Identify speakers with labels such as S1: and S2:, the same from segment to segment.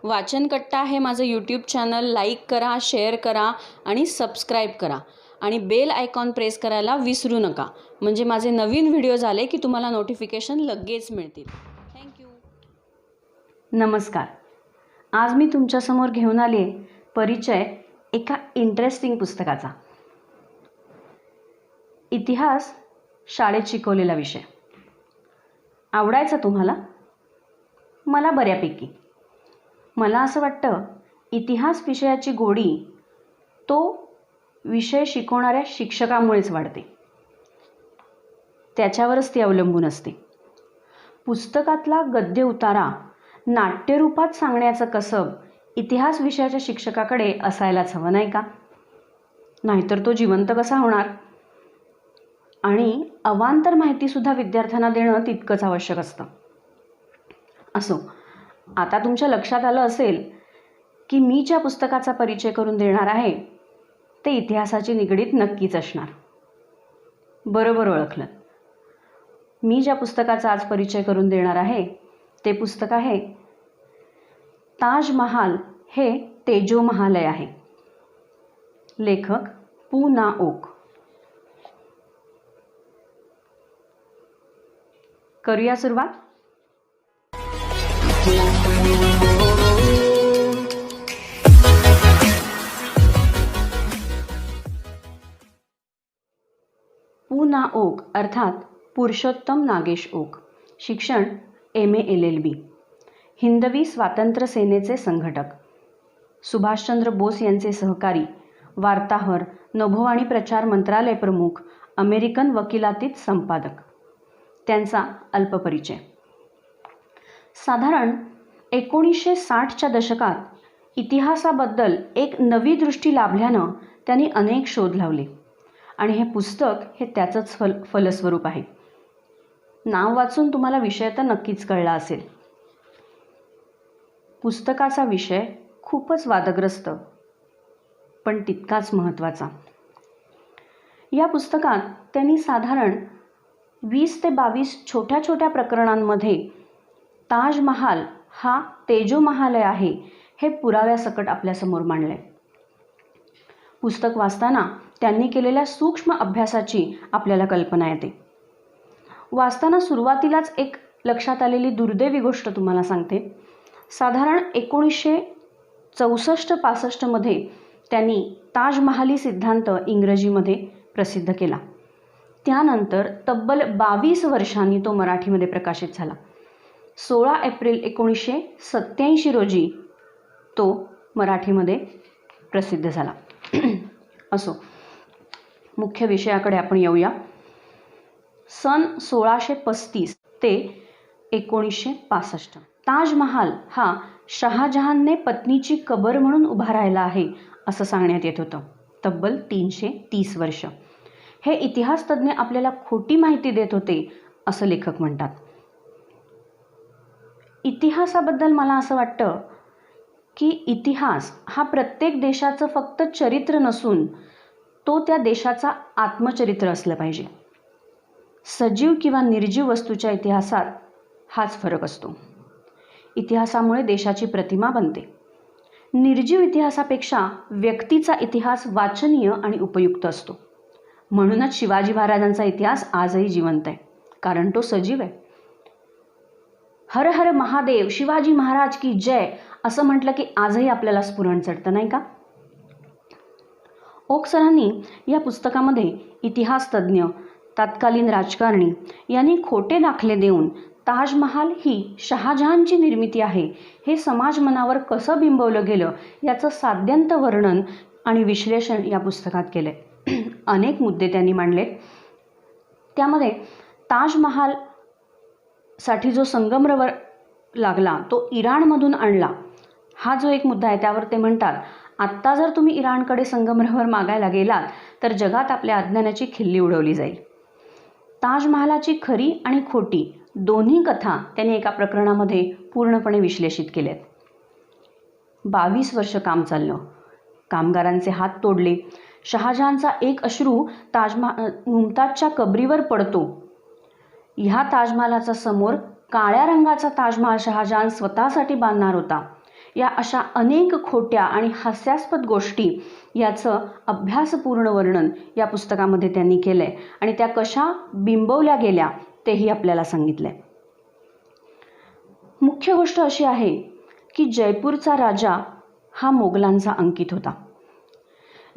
S1: वाचनकट्टा हे माझं YouTube channel like करा, शेअर करा आणि सबस्क्राईब करा आणि बेल आयकॉन प्रेस करायला विसरू नका, म्हणजे माझे नवीन व्हिडिओज आले की तुम्हाला नोटिफिकेशन लगेच मिळतील. थँक्यू. नमस्कार. आज मी तुमच्यासमोर घेऊन आले परिचय एका इंटरेस्टिंग पुस्तकाचा. इतिहास शाळेत शिकवलेला विषय. आवडायचा तुम्हाला? मला बऱ्यापैकी. मला असं वाटतं इतिहास विषयाची गोडी तो विषय शिकवणाऱ्या शिक्षकामुळेच वाढते, त्याच्यावरच ती अवलंबून असते. पुस्तकातला गद्य उतारा नाट्यरूपात सांगण्याचं कसब इतिहास विषयाच्या शिक्षकाकडे असायलाच हवं, नाही का? नाहीतर तो जिवंत कसा होणार? आणि अवांतर माहितीसुद्धा विद्यार्थ्यांना देणं तितकंच आवश्यक असतं. असो, आता तुमच्या लक्षात आलं असेल की मी ज्या पुस्तकाचा परिचय करून देणार आहे ते इतिहासाची निगडीत नक्कीच असणार. बरोबर ओळखलं. मी ज्या पुस्तकाचा आज परिचय करून देणार आहे ते पुस्तक आहे ताजमहाल हे तेजो महालय आहे. लेखक पु ना ओक. करूया सुरुवात. पु ना ओक अर्थात पुरुषोत्तम नागेश ओक. शिक्षण MA LLB. हिंदवी स्वातंत्र्य सेनेचे संघटक, सुभाषचंद्र बोस यांचे सहकारी, वार्ताहर, नभोवाणी प्रचार मंत्रालय प्रमुख, अमेरिकन वकिलातीत संपादक. त्यांचा अल्पपरिचय. साधारण 1960च्या दशकात इतिहासाबद्दल एक नवी दृष्टी लाभल्यानं त्यांनी अनेक शोध लावले आणि हे पुस्तक हे त्याचंच फलस्वरूप आहे. नाव वाचून तुम्हाला विषय तर नक्कीच कळला असेल. पुस्तकाचा विषय खूपच वादग्रस्त पण तितकाच महत्त्वाचा. या पुस्तकात त्यांनी साधारण 20 ते 22 छोट्या छोट्या प्रकरणांमध्ये ताजमहाल हा तेजो महालय आहे हे पुराव्यासकट आपल्यासमोर मांडले. पुस्तक वाचताना त्यांनी केलेल्या सूक्ष्म अभ्यासाची आपल्याला कल्पना येते. वाचताना सुरुवातीलाच एक लक्षात आलेली दुर्दैवी गोष्ट तुम्हाला सांगते. साधारण 1964-65 मध्ये त्यांनी ताजमहाली सिद्धांत इंग्रजीमध्ये प्रसिद्ध केला. त्यानंतर तब्बल 22 वर्षांनी तो मराठीमध्ये प्रकाशित झाला. 16 एप्रिल 1987 रोजी तो मराठीमध्ये प्रसिद्ध झाला. असो, मुख्य विषयाकडे आपण येऊया. सन 1635 ते 1965 ताजमहाल हा शहाजहानने पत्नीची कबर म्हणून उभा राहिला आहे असं सांगण्यात येत होतं. तब्बल 330 वर्ष. हे इतिहासतज्ञ आपल्याला खोटी माहिती देत होते असं लेखक म्हणतात. इतिहासाबद्दल मला असं वाटतं की इतिहास हा प्रत्येक देशाचं फक्त चरित्र नसून तो त्या देशाचा आत्मचरित्र असलं पाहिजे. सजीव किंवा निर्जीव वस्तूच्या इतिहासात हाच फरक असतो. इतिहासामुळे देशाची प्रतिमा बनते. निर्जीव इतिहासापेक्षा व्यक्तीचा इतिहास वाचनीय आणि उपयुक्त असतो. म्हणूनच शिवाजी महाराजांचा इतिहास आजही जिवंत आहे, कारण तो सजीव आहे. हर हर महादेव, शिवाजी महाराज की जय असं म्हटलं की आजही आपल्याला स्फुरण चढतं, नाही का? ओक सरांनी या पुस्तकामध्ये इतिहासतज्ञ, तत्कालीन राजकारणी यांनी खोटे दाखले देऊन ताजमहाल ही शहाजहानची निर्मिती आहे हे समाज मनावर कसं बिंबवलं गेलं याचं साद्यंत वर्णन आणि विश्लेषण या पुस्तकात केले. अनेक मुद्दे त्यांनी मांडले. त्यामध्ये ताजमहालसाठी जो संगमरवर लागला तो इराणमधून आणला हा जो एक मुद्दा आहे त्यावर ते म्हणतात, आत्ता जर तुम्ही इराणकडे संगमरवर मागायला गेलात तर जगात आपल्या अज्ञानाची खिल्ली उडवली जाईल. ताजमहालाची खरी आणि खोटी दोन्ही कथा त्यांनी एका प्रकरणामध्ये पूर्णपणे विश्लेषित केल्यात. 22 वर्ष काम चाललं. कामगारांचे हात तोडले. शहाजहानचा एक अश्रू मुमताजच्या कबरीवर पडतो. ह्या ताजमहालाचा समोर काळ्या रंगाचा ताजमहाल शहाजहान स्वतःसाठी बांधणार होता. या अशा अनेक खोट्या आणि हास्यास्पद गोष्टी याचं अभ्यासपूर्ण वर्णन या पुस्तकामध्ये त्यांनी केलं आहे आणि त्या कशा बिंबवल्या गेल्या तेही आपल्याला सांगितलं आहे. मुख्य गोष्ट अशी आहे की जयपूरचा राजा हा मोगलांचा अंकित होता.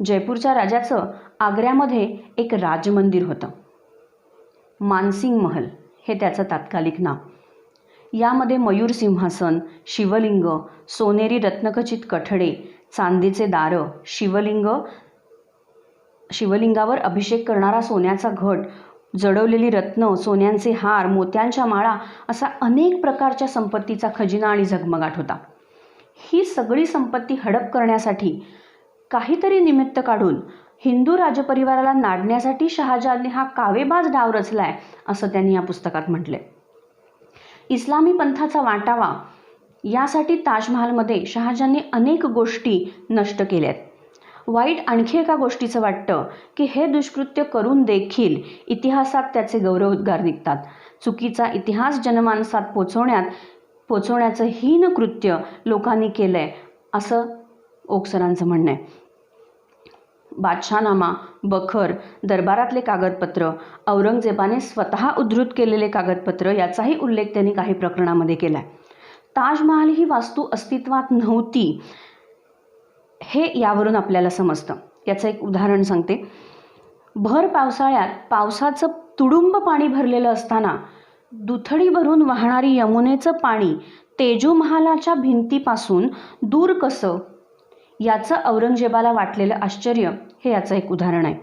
S1: जयपूरच्या राजाचं आग्र्यामध्ये एक राजमंदिर होतं. मानसिंग महल हे त्याचं तात्कालिक नाव. यामध्ये मयूर सिंहासन, शिवलिंग, सोनेरी रत्नखचित कठडे, चांदीचे दारं, शिवलिंगावर अभिषेक करणारा सोन्याचा घट, जडवलेली रत्न, सोन्यांचे हार, मोत्यांच्या माळा असा अनेक प्रकारच्या संपत्तीचा खजिना आणि झगमगाट होता. ही सगळी संपत्ती हडप करण्यासाठी काहीतरी निमित्त काढून हिंदू राजपरिवाराला नाडण्यासाठी शहाजहानने हा कावेबाज डाव रचलाय असं त्यांनी या पुस्तकात म्हटले. इस्लामी पंथाचा वाटावा यासाठी ताजमहालमध्ये शहाजहानने अनेक गोष्टी नष्ट केल्यात. वाईट आणखी एका गोष्टीचं वाटतं की हे दुष्कृत्य करून देखील इतिहासात त्याचे गौरवोद्गार निघतात. चुकीचा इतिहास जनमानसात पोचवण्याचं हीन कृत्य लोकांनी केलंय असं ओकसरांचं म्हणणं आहे. बादशाहनामा, बखर, दरबारातले कागदपत्र, औरंगजेबाने स्वतः उद्धृत केलेले कागदपत्र याचाही उल्लेख त्यांनी काही प्रकरणामध्ये केला आहे. ताजमहाल ही वास्तू अस्तित्वात नव्हती हे यावरून आपल्याला समजतं. याचं एक उदाहरण सांगते. भर पावसाळ्यात पावसाचं तुडुंब पाणी भरलेलं असताना दुथडी भरून वाहणारी यमुनेचं पाणी तेजू महालाच्या भिंतीपासून दूर कसं याचं औरंगजेबाला वाटलेलं आश्चर्य हे याचं एक उदाहरण आहे.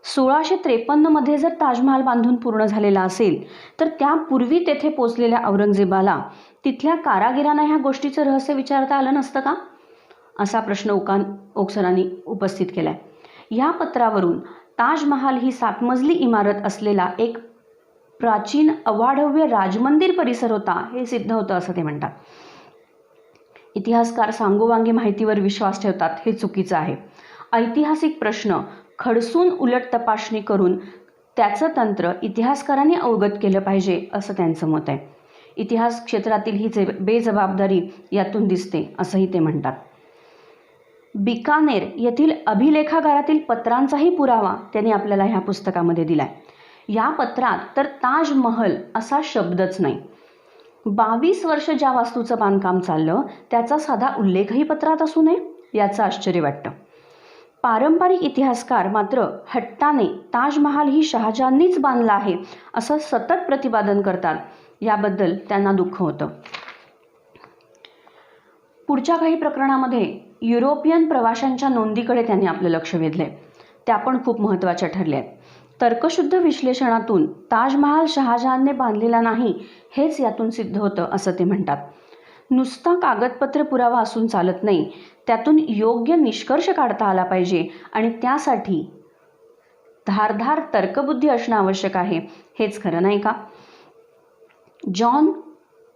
S1: 1653 जर ताजमहाल बांधून पूर्ण झालेला असेल तर त्यापूर्वी तेथे पोचलेल्या औरंगजेबाला तिथल्या कारागिरांना ह्या गोष्टीचं रहस्य विचारता आलं नसतं का असा प्रश्न ओकसरांनी उपस्थित केलाय. या पत्रावरून ताजमहाल ही 7 मजली इमारत असलेला एक प्राचीन अवाढव्य राजमंदिर परिसर होता हे सिद्ध होतं असं ते म्हणतात. इतिहासकार सांगोवांगी माहितीवर विश्वास ठेवतात हे चुकीचं आहे. ऐतिहासिक प्रश्न खडसून उलट तपासणी करून त्याचं तंत्र इतिहासकारांनी अवगत केलं पाहिजे असं त्यांचं मत आहे. इतिहास क्षेत्रातील ही बेजबाबदारी यातून दिसते असंही ते म्हणतात. बिकानेर येथील अभिलेखागारातील पत्रांचाही पुरावा त्यांनी आपल्याला ह्या पुस्तकामध्ये दिलाय. या पत्रात तर ताजमहल असा शब्दच नाही. 22 वर्ष ज्या वास्तूचं बांधकाम चाललं त्याचा साधा उल्लेखही पत्रात असू नये याचं आश्चर्य वाटतं. पारंपरिक इतिहासकार मात्र हट्टाने ताजमहाल ही शहाजहाननीच बांधला आहे असं सतत प्रतिपादन करतात. याबद्दल त्यांना दुःख होतं. पुढच्या काही प्रकरणामध्ये युरोपियन प्रवाशांच्या नोंदीकडे त्यांनी आपलं लक्ष वेधलंय. त्या पण खूप महत्त्वाच्या ठरल्या आहेत. तर्कशुद्ध विश्लेषणातून ताजमहाल शहाजहानने बांधलेला नाही हेच यातून सिद्ध होतं असं ते म्हणतात. नुसता कागदपत्र पुरावा असून चालत नाही, त्यातून योग्य निष्कर्ष काढता आला पाहिजे आणि त्यासाठी धारदार तर्कबुद्धी असणं आवश्यक आहे. हेच खरं नाही का? जॉन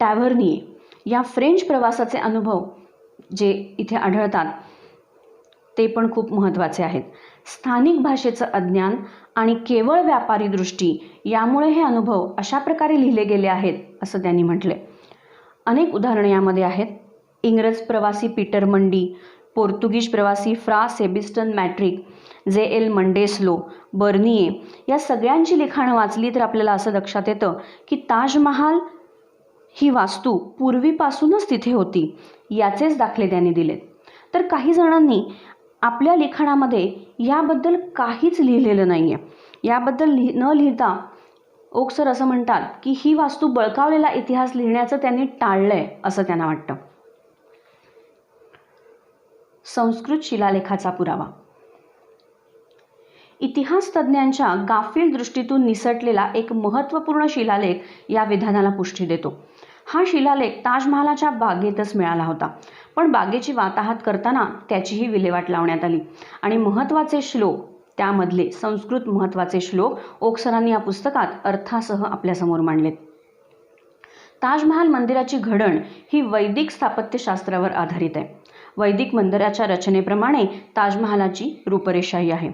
S1: टॅव्हर्निये या फ्रेंच प्रवासाचे अनुभव जे इथे आढळतात ते पण खूप महत्त्वाचे आहेत. स्थानिक भाषेचं अज्ञान आणि केवळ व्यापारी दृष्टी यामुळे हे अनुभव अशा प्रकारे लिहिले गेले आहेत असं त्यांनी म्हटले. अनेक उदाहरणे यामध्ये आहेत. इंग्रज प्रवासी पीटर मंडी, पोर्तुगीज प्रवासी फ्रा सेबिस्टन मॅट्रिक, जे.एल. मंडेस्लो, बर्निये या सगळ्यांची लिखाणं वाचली तर आपल्याला असं लक्षात येतं की ताजमहाल ही वास्तू पूर्वीपासूनच तिथे होती याचेच दाखले त्यांनी दिलेत. तर काही जणांनी आपल्या लिखाणामध्ये याबद्दल काहीच लिहिलेलं नाही आहे. याबद्दल न लिहिता ओकसर असं म्हणतात की ही वास्तू बळकावलेला इतिहास लिहिण्याचं त्यांनी टाळलंय असं त्यांना वाटतं. संस्कृत शिलालेखाचा पुरावा. इतिहास तज्ज्ञांच्या गाफील दृष्टीतून निसटलेला एक महत्त्वपूर्ण शिलालेख या विधानाला पुष्टी देतो. हा शिलालेख ताजमहालाच्या बागेतच मिळाला होता, पण बागेची वाताहत करताना त्याचीही विल्हेवाट लावण्यात आली आणि महत्त्वाचे श्लोक त्यामधले संस्कृत महत्त्वाचे श्लोक ओकसरांनी या पुस्तकात अर्थासह आपल्यासमोर मांडलेत. ताजमहाल मंदिराची घडण ही वैदिक स्थापत्यशास्त्रावर आधारित आहे. वैदिक मंदिराच्या रचनेप्रमाणे ताजमहालाची रूपरेषाही आहे.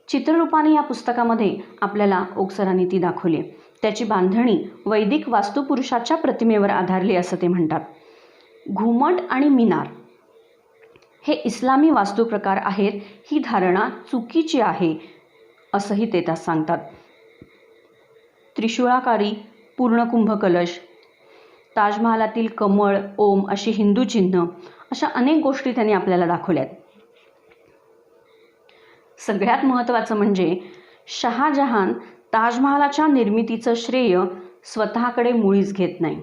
S1: चित्ररूपाने या पुस्तकामध्ये आपल्याला ओकसरांनी ती दाखवली आहे. त्याची बांधणी वैदिक वास्तुपुरुषाच्या प्रतिमेवर आधारली असं ते म्हणतात. घुमट आणि मिनार हे इस्लामी वास्तुप्रकार आहेत, ही धारणा चुकीची आहे असंही ते त्यात सांगतात. त्रिशूळाकारी पूर्ण कुंभकलश, ताजमहालातील कमळ, ओम अशी हिंदू चिन्ह, अशा अनेक गोष्टी त्यांनी आपल्याला दाखवल्यात. सगळ्यात महत्त्वाचं म्हणजे शहाजहान ताजमहालाच्या निर्मितीचं श्रेय स्वतःकडे मुळीच घेत नाही.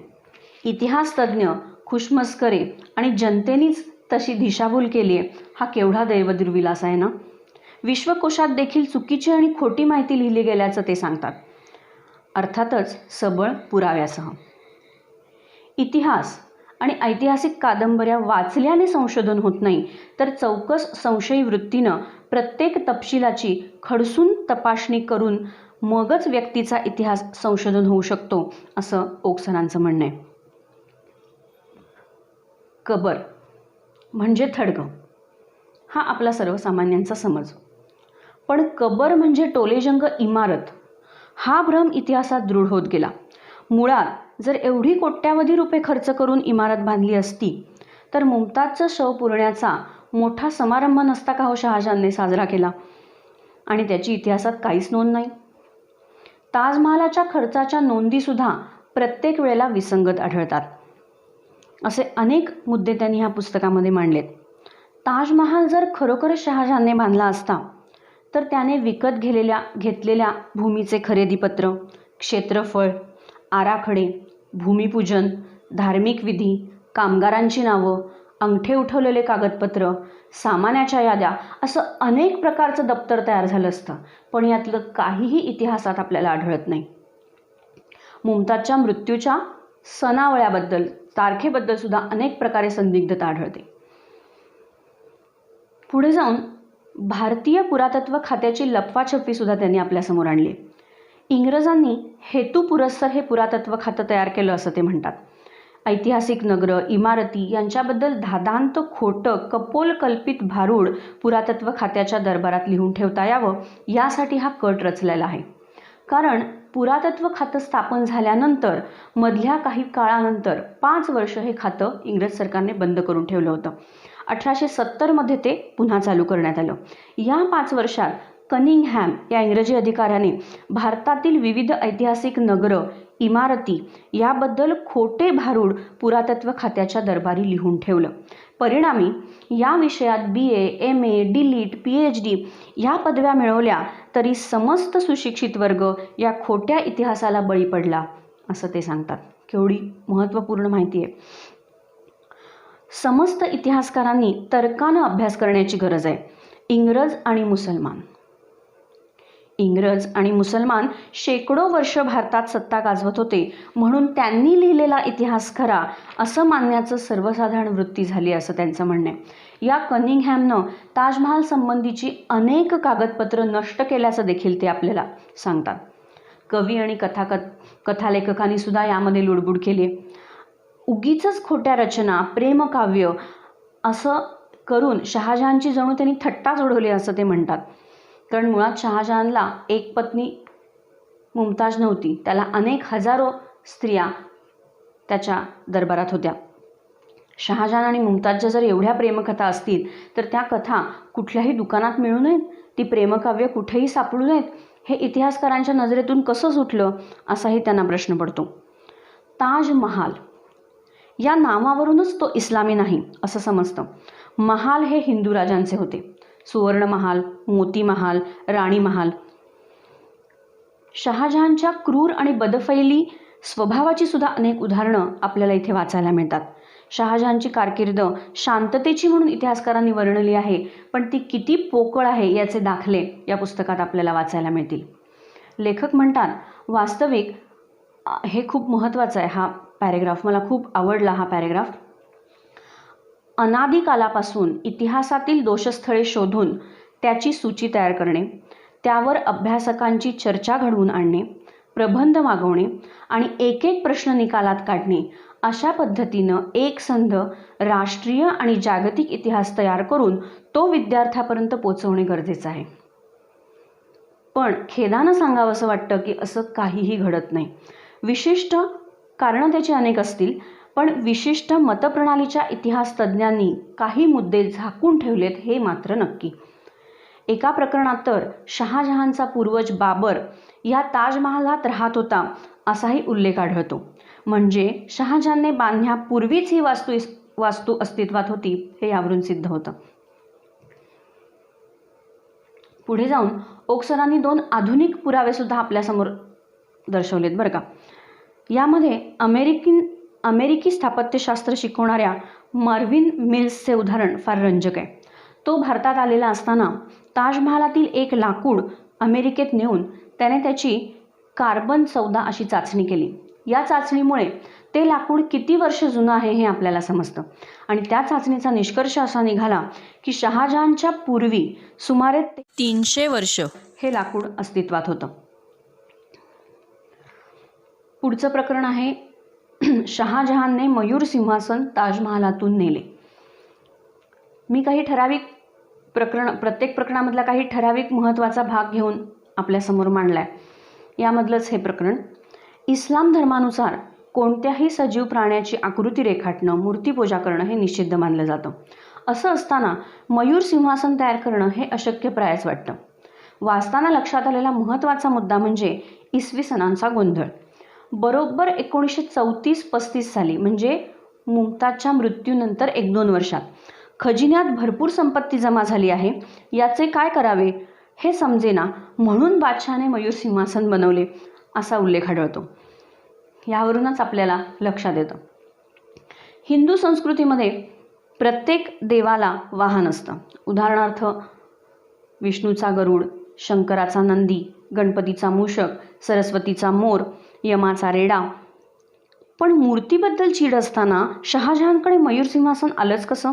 S1: इतिहासतज्ञ, खुशमस्करे आणि जनतेनेच तशी दिशाभूल केली आहे, हा केवढा दैवदुर्विलास आहे ना. विश्वकोशात देखील चुकीची आणि खोटी माहिती लिहिली गेल्याचं ते सांगतात, अर्थातच सबळ पुराव्यासह. इतिहास आणि ऐतिहासिक कादंबऱ्या वाचल्याने संशोधन होत नाही, तर चौकस संशयी वृत्तीनं प्रत्येक तपशिलाची खडसून तपासणी करून मगच व्यक्तीचा इतिहास संशोधन होऊ शकतो, असं ओक सरांचं म्हणणं आहे. कबर म्हणजे थडगं हा आपला सर्वसामान्यांचा समज, पण कबर म्हणजे टोलेजंग इमारत हा भ्रम इतिहासात दृढ होत गेला. मुळात जर एवढी कोट्यावधी रुपये खर्च करून इमारत बांधली असती तर मुमताजचं शव पुरण्याचा मोठा समारंभ नसता का हो शहाजहानने साजरा केला, आणि त्याची इतिहासात काहीच नोंद नाही. ताजमहालाच्या खर्चाच्या नोंदीसुद्धा प्रत्येक वेळेला विसंगत आढळतात. असे अनेक मुद्दे त्यांनी ह्या पुस्तकामध्ये मांडलेत. ताजमहाल जर खरोखरच शहाजहानने बांधला असता तर त्याने विकत घेतलेल्या भूमीचे खरेदीपत्र, क्षेत्रफळ, आराखडे, भूमिपूजन, धार्मिक विधी, कामगारांची नावं, अंगठे उठवलेले कागदपत्र, सामानाच्या याद्या, असं अनेक प्रकारचं दप्तर तयार झालं असतं, पण यातलं काहीही इतिहासात आपल्याला आढळत नाही. मुमताजच्या मृत्यूच्या सनावळ्याबद्दल, तारखेबद्दल सुद्धा अनेक प्रकारे संदिग्धता आढळते. पुढे जाऊन भारतीय पुरातत्व खात्याची लपवाछपवी सुद्धा त्यांनी आपल्यासमोर आणली. इंग्रजांनी हेतुपुरस्सर हे पुरातत्व खातं तयार केलं असं ते म्हणतात. ऐतिहासिक नगरं, इमारती यांच्याबद्दल धादांत खोटं कपोल कल्पित भारूड पुरातत्व खात्याच्या दरबारात लिहून ठेवता यावं यासाठी हा कट रचलेला आहे. कारण पुरातत्व खातं स्थापन झाल्यानंतर मधल्या काही काळानंतर 5 वर्ष हे खातं इंग्रज सरकारने बंद करून ठेवलं होतं. 1870 ते पुन्हा चालू करण्यात आलं. या 5 वर्षात कनिंगहॅम या इंग्रजी अधिकाऱ्याने भारतातील विविध ऐतिहासिक नगरं, इमारती याबद्दल खोटे भारूड पुरातत्व खात्याच्या दरबारी लिहून ठेवलं. परिणामी या विषयात BA, MA, DLitt, PhD या पदव्या मिळवल्या तरी समस्त सुशिक्षित वर्ग या खोट्या इतिहासाला बळी पडला असं ते सांगतात. केवढी महत्त्वपूर्ण माहिती आहे. समस्त इतिहासकारांनी तर्कानं अभ्यास करण्याची गरज आहे. इंग्रज आणि मुसलमान शेकडो वर्ष भारतात सत्ता गाजवत होते, म्हणून त्यांनी लिहिलेला इतिहास खरा असं मानण्याचं सर्वसाधारण वृत्ती झाली असं त्यांचं म्हणणं आहे. या कनिंगहॅमनं ताजमहाल संबंधीची अनेक कागदपत्र नष्ट केल्याचं देखील ते आपल्याला सांगतात. कवी आणि कथालेखकांनी सुद्धा यामध्ये लुडबुड केली. उगीचच खोट्या रचना, प्रेमकाव्य असं करून शहाजहानची जणू त्यांनी थट्टाच उडवली असं ते म्हणतात. कारण मुळात शहाजहानला एक पत्नी मुमताज नव्हती, त्याला अनेक हजारो स्त्रिया त्याच्या दरबारात होत्या. शहाजहान आणि मुमताजच्या जर एवढ्या प्रेमकथा असतील तर त्या कथा कुठल्याही दुकानात मिळू नयेत, ती प्रेमकाव्य कुठेही सापडू नयेत, हे इतिहासकारांच्या नजरेतून कसं सुटलं असाही त्यांना प्रश्न पडतो. ताजमहाल या नावावरूनच तो इस्लामी नाही असं समजतं. महाल हे हिंदू राजांचे होते. सुवर्ण महाल, मोती महाल, राणी महाल. शहाजहानच्या क्रूर आणि बदफैली स्वभावाची सुद्धा अनेक उदाहरणं आपल्याला इथे वाचायला मिळतात. शहाजहानची कारकीर्द शांततेची म्हणून इतिहासकारांनी वर्णली आहे, पण ती किती पोकळ आहे याचे दाखले या पुस्तकात आपल्याला वाचायला मिळतील. लेखक म्हणतात, वास्तविक हे खूप महत्त्वाचं आहे. हा पॅरेग्राफ मला खूप आवडला. हा पॅरेग्राफ अनादी कालापासून इतिहासातील दोषस्थळे शोधून त्याची सूची तयार करणे, त्यावर अभ्यासकांची चर्चा घडवून आणणे, प्रबंध मागवणे आणि एक एक प्रश्न निकालात काढणे, अशा पद्धतीनं एक संध राष्ट्रीय आणि जागतिक इतिहास तयार करून तो विद्यार्थ्यापर्यंत पोचवणे गरजेचं आहे. पण खेदानं सांगावं असं वाटतं की असं काहीही घडत नाही. विशिष्ट कारणं त्याची अनेक असतील, पण विशिष्ट मतप्रणालीच्या इतिहास तज्ज्ञांनी काही मुद्दे झाकून ठेवलेत हे मात्र नक्की. एका प्रकरणात तर शहाजहानचा पूर्वज बाबर या ताजमहालात राहत होता असाही उल्लेख आढळतो. म्हणजे शहाजहानने बांधण्यापूर्वीच ही वास्तू अस्तित्वात होती हे यावरून सिद्ध होतं. पुढे जाऊन ओक्सरांनी 2 आधुनिक पुरावे सुद्धा आपल्यासमोर दर्शवलेत बरं का. यामध्ये अमेरिकी स्थापत्यशास्त्र शिकवणाऱ्या मार्विन मिल्सचे उदाहरण फार रंजक आहे. तो भारतात आलेला असताना ताजमहालातील एक लाकूड अमेरिकेत नेऊन त्याने त्याची कार्बन 14 अशी चाचणी केली. या चाचणीमुळे ते लाकूड किती वर्ष जुनं आहे हे आपल्याला समजतं आणि त्या चाचणीचा निष्कर्ष असा निघाला की शहाजहानच्या पूर्वी सुमारे 300 वर्ष हे लाकूड अस्तित्वात होतं. पुढचं प्रकरण आहे शहाजहानने मयूर सिंहासन ताजमहालातून नेले. मी काही प्रत्येक प्रकरणामधला काही ठराविक महत्त्वाचा भाग घेऊन आपल्यासमोर मांडला आहे. यामधलंच हे प्रकरण. इस्लाम धर्मानुसार कोणत्याही सजीव प्राण्याची आकृती रेखाटणं, मूर्तीपूजा करणं हे निषिद्ध मानलं जातं. असं असताना मयूर सिंहासन तयार करणं हे अशक्यप्रायच वाटतं. वाचताना लक्षात आलेला महत्त्वाचा मुद्दा म्हणजे इसवी सनांचा गोंधळ. बरोबर 1934-35 साली म्हणजे मुमताजच्या मृत्यूनंतर 1-2 वर्षात खजिन्यात भरपूर संपत्ती जमा झाली आहे. याचे काय करावे हे समजेना म्हणून बादशहाने मयूर सिंहासन बनवले असा उल्लेख आढळतो. यावरूनच आपल्याला लक्षात येतं हिंदू संस्कृतीमध्ये प्रत्येक देवाला वाहन असतं. उदाहरणार्थ विष्णूचा गरुड, शंकराचा नंदी, गणपतीचा मूषक, सरस्वतीचा मोर, यमाचा रेडा. पण मूर्तीबद्दल चीड असताना शहाजहानकडे मयूर सिंहासन आलंच कसं?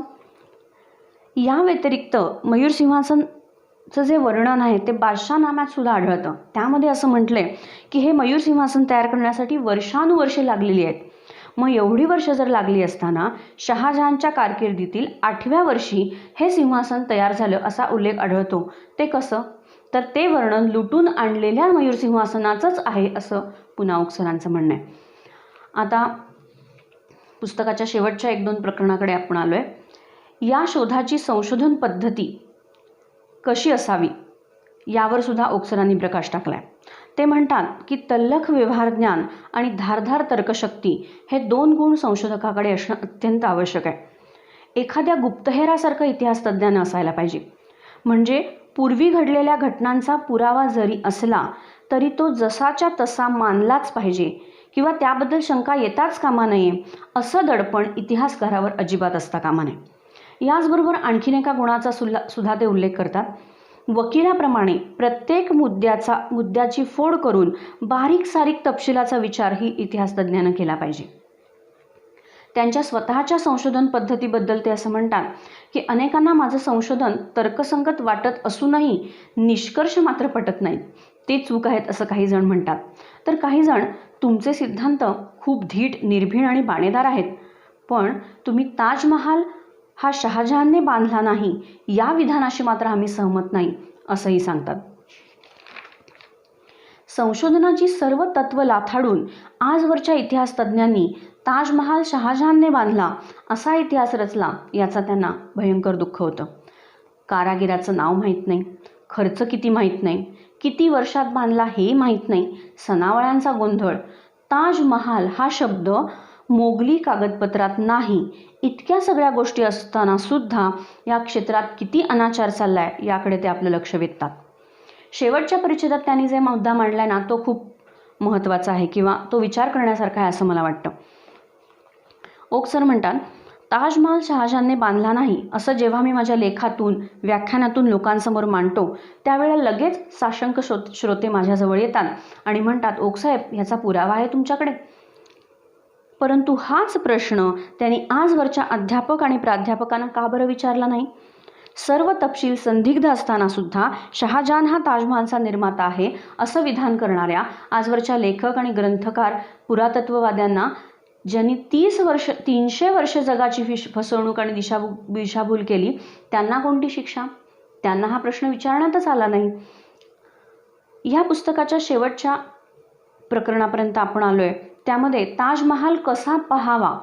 S1: या व्यतिरिक्त मयूर सिंहासनचं जे वर्णन आहे ते बादशाहनाम्यात सुद्धा आढळतं. त्यामध्ये असं म्हटलंय की हे मयूर सिंहासन तयार करण्यासाठी वर्षानुवर्षे लागलेली आहेत. मग एवढी वर्ष जर लागली असताना शहाजहानच्या कारकिर्दीतील 8व्या वर्षी हे सिंहासन तयार झालं असा उल्लेख आढळतो. ते कसं? तर ते वर्णन लुटून आणलेल्या मयूर सिंहासनाचंच आहे असं पुन्हा ओक्सरांचं म्हणणं आहे. आता पुस्तकाच्या शेवटच्या 1-2 प्रकरणाकडे आपण आलोय. या शोधाची संशोधन पद्धती कशी असावी यावर सुद्धा ओक्सरांनी प्रकाश टाकलाय. ते म्हणतात की तल्लख व्यवहार ज्ञान आणि धारदार तर्कशक्ती हे 2 गुण संशोधकाकडे असणं अत्यंत आवश्यक आहे. एखाद्या गुप्तहेरासारखं इतिहास तज्ज्ञानं असायला पाहिजे. म्हणजे पूर्वी घडलेल्या घटनांचा पुरावा जरी असला तरी तो जसाच्या तसा मानलाच पाहिजे किंवा त्याबद्दल शंका येताच कामा नये असं दडपण इतिहासकारावर अजिबात असता कामा नये. याचबरोबर आणखीन एका गुणाचा सुद्धा ते उल्लेख करतात. वकिलाप्रमाणे प्रत्येक मुद्द्याची फोड करून बारीक सारीक तपशिलाचा विचार ही इतिहास तज्ज्ञानं केला पाहिजे. त्यांच्या स्वतःच्या संशोधन पद्धतीबद्दल ते असं म्हणतात की अनेकांना माझं संशोधन तर्कसंगत वाटत असूनही निष्कर्ष मात्र पटत नाहीत. ते चूक आहेत असं काही जण म्हणतात. तर काही जण तुमचे सिद्धांत खूप धीट, निर्भीण आणि बाणेदार आहेत, पण तुम्ही ताजमहाल हा शहाजहानने बांधला नाही या विधानाशी मात्र आम्ही सहमत नाही असंही सांगतात. संशोधनाची सर्व तत्व लाथाडून आजवरच्या इतिहास तज्ज्ञांनी ताजमहाल शहाजहानने बांधला असा इतिहास रचला याचा त्यांना भयंकर दुःख होतं. कारागिराचं नाव माहीत नाही, खर्च किती माहीत नाही, किती वर्षात बांधला हे माहीत नाही, सनावळ्यांचा गोंधळ, ताजमहाल हा शब्द मोगली कागदपत्रात नाही, इतक्या सगळ्या गोष्टी असताना सुद्धा या क्षेत्रात किती अनाचार चाललाय याकडे ते आपलं लक्ष वेधतात. शेवटच्या परिच्छेदात त्यांनी जे मुद्दा मांडलाय ना तो खूप महत्त्वाचा आहे किंवा तो विचार करण्यासारखा आहे असं मला वाटतं. ओक्सर म्हणतात, ताजमहाल शहाजहानने बांधला नाही असं जेव्हा मी माझ्या लेखातून, व्याख्यानातून लोकांसमोर मांडतो त्यावेळेला लगेच साशंक श्रोते माझ्याजवळ येतात आणि म्हणतात, ओकसाहेब ह्याचा पुरावा आहे तुमच्याकडे? परंतु हाच प्रश्न त्यांनी आजवरच्या अध्यापक आणि प्राध्यापकांना का बरं विचारला नाही? सर्व तपशील संदिग्ध असताना सुद्धा शहाजहान हा ताजमहालचा निर्माता आहे असं विधान करणाऱ्या आजवरच्या लेखक आणि ग्रंथकार पुरातत्ववाद्यांना ज्यांनी 300 वर्ष जगाची फसवणूक आणि दिशाभूल केली त्यांना कोणती शिक्षा? त्यांना हा प्रश्न विचारण्यातच आला नाही. या पुस्तकाच्या शेवटच्या प्रकरणापर्यंत आपण आलोय. त्यामध्ये ताजमहाल कसा पाहावा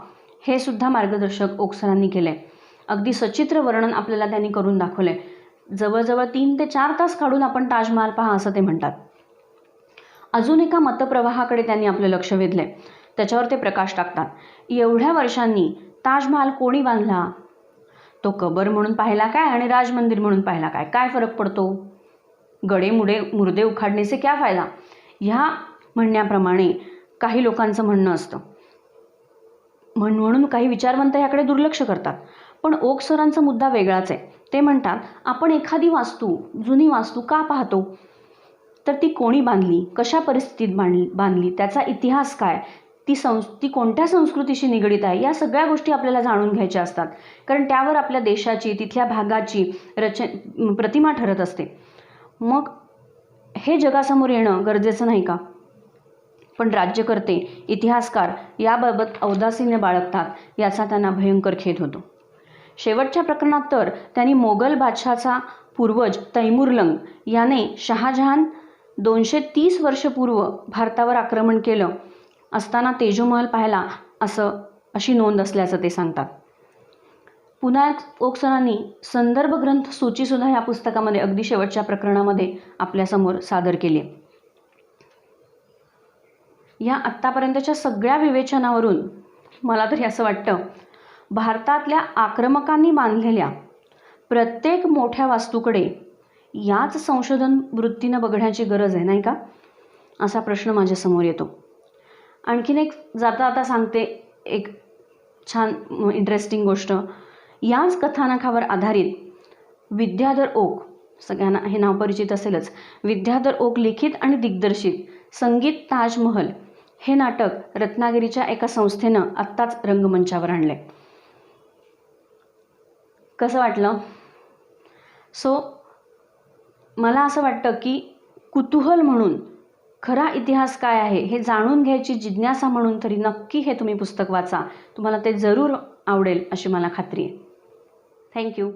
S1: हे सुद्धा मार्गदर्शक ओक सरांनी केलं आहे. अगदी सचित्र वर्णन आपल्याला त्यांनी करून दाखवलं आहे. जवळजवळ 3 ते 4 तास काढून आपण ताजमहाल पहा असं ते म्हणतात. अजून एका मतप्रवाहाकडे त्यांनी आपलं लक्ष वेधलं आहे. त्याच्यावर ते प्रकाश टाकतात. एवढ्या वर्षांनी ताजमहाल कोणी बांधला? तो कबर म्हणून पाहिला काय आणि राजमंदिर म्हणून पाहिला काय? काय फरक पडतो? गडे मुर्दे उखाडणे से क्या फायदा? ह्या म्हणण्याप्रमाणे काही लोकांचं म्हणणं असतं. म्हणून काही विचारवंत याकडे दुर्लक्ष करतात. पण ओक सरांचा मुद्दा वेगळाच आहे. ते म्हणतात आपण एखादी वास्तू, जुनी वास्तू का पाहतो? तर ती कोणी बांधली, कशा परिस्थितीत बांधली, त्याचा इतिहास काय, ती कोणत्या संस्कृतीशी निगडीत आहे, या सगळ्या गोष्टी आपल्याला जाणून घ्यायच्या असतात. कारण त्यावर आपल्या देशाची, तिथल्या भागाची प्रतिमा ठरत असते. मग हे जगासमोर येणं गरजेचं नाही का? पण राज्यकर्ते, इतिहासकार याबाबत औदासीन्य बाळगतात, याचा त्यांना भयंकर खेद होतो. शेवटच्या प्रकरणात तर त्यांनी मोगल बादशाचा पूर्वज तैमूरलंग याने शहाजहान 230 वर्षपूर्व भारतावर आक्रमण केलं असताना तेजोमहल पाहिला अशी नोंद असल्याचं ते सांगतात. पुन्हा ओक सरांनी संदर्भ ग्रंथ सूचीसुद्धा या पुस्तकामध्ये अगदी शेवटच्या प्रकरणामध्ये आपल्यासमोर सादर केली. या आत्तापर्यंतच्या सगळ्या विवेचनावरून मला तरी असं वाटतं, भारतातल्या आक्रमकांनी बांधलेल्या प्रत्येक मोठ्या वास्तूकडे याच संशोधन वृत्तीनं बघण्याची गरज आहे, नाही का? असा प्रश्न माझ्यासमोर येतो. आणखीन एक जाता सांगते एक छान इंटरेस्टिंग गोष्ट. याच कथानकावर आधारित विद्याधर ओक, सगळ्यांना हे नाव परिचित असेलच, विद्याधर ओक लिखित आणि दिग्दर्शित संगीत ताजमहल हे नाटक रत्नागिरीच्या एका संस्थेनं आत्ताच रंगमंचावर आणले. कसं वाटलं? मला असं वाटतं की कुतूहल म्हणून खरा इतिहास काय आहे हे जाणून घ्यायची जिज्ञासा म्हणून तरी नक्की हे तुम्ही पुस्तक वाचा. तुम्हाला ते जरूर आवडेल अशी मला खात्री आहे. थँक्यू.